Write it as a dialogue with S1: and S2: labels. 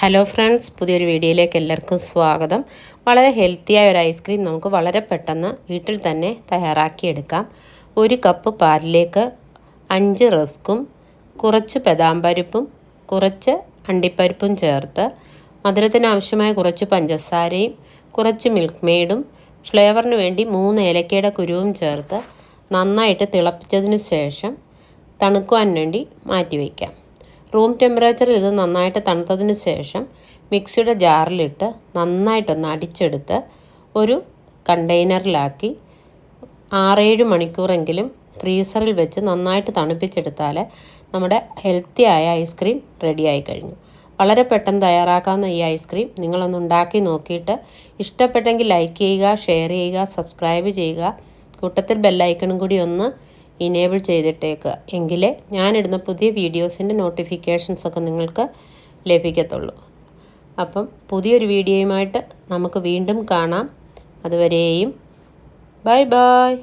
S1: Hello friends, പുതിയൊരു വീഡിയോയിലേക്ക് എല്ലാവർക്കും സ്വാഗതം. വളരെ ഹെൽത്തിയായ ഒരു ഐസ്ക്രീം നമുക്ക് വളരെ പെട്ടെന്ന് വീട്ടിൽ തന്നെ തയ്യാറാക്കിയെടുക്കാം. 1 കപ്പ് പാലിലേക്ക് 5 റസ്ക്കും കുറച്ച് ബദാം പരിപ്പും കുറച്ച് അണ്ടിപ്പരിപ്പും ചേർത്ത് മധുരത്തിന് ആവശ്യമായ കുറച്ച് പഞ്ചസാരയും കുറച്ച് മിൽക്ക് മെയ്ഡും ഫ്ലേവറിന് വേണ്ടി 3 ഏലക്കയുടെ കുരുവും ചേർത്ത് നന്നായിട്ട് തിളപ്പിച്ചതിന് ശേഷം തണുക്കുവാൻ വേണ്ടി മാറ്റി വയ്ക്കാം. റൂം ടെമ്പറേച്ചറിൽ ഇത് നന്നായിട്ട് തണുത്തതിന് ശേഷം മിക്സിയുടെ ജാറിലിട്ട് നന്നായിട്ടൊന്ന് അടിച്ചെടുത്ത് ഒരു കണ്ടെയ്നറിലാക്കി 6-7 മണിക്കൂറെങ്കിലും ഫ്രീസറിൽ വെച്ച് നന്നായിട്ട് തണുപ്പിച്ചെടുത്താൽ നമ്മുടെ ഹെൽത്തിയായ ഐസ്ക്രീം റെഡിയായി കഴിഞ്ഞു. വളരെ പെട്ടെന്ന് തയ്യാറാക്കാവുന്ന ഈ ഐസ്ക്രീം നിങ്ങളൊന്ന് ഉണ്ടാക്കി നോക്കിയിട്ട് ഇഷ്ടപ്പെട്ടെങ്കിൽ ലൈക്ക് ചെയ്യുക, ഷെയർ ചെയ്യുക, സബ്സ്ക്രൈബ് ചെയ്യുക. കൂട്ടത്തിൽ ബെല്ലൈക്കണും കൂടി ഒന്ന് ഇനേബിൾ ചെയ്തിട്ടേക്കുക. എങ്കിലേ ഞാനിടുന്ന പുതിയ വീഡിയോസിൻ്റെ നോട്ടിഫിക്കേഷൻസൊക്കെ നിങ്ങൾക്ക് ലഭിക്കത്തുള്ളൂ. അപ്പം പുതിയൊരു വീഡിയോയുമായിട്ട് നമുക്ക് വീണ്ടും കാണാം. അതുവരെയും ബൈ ബൈ.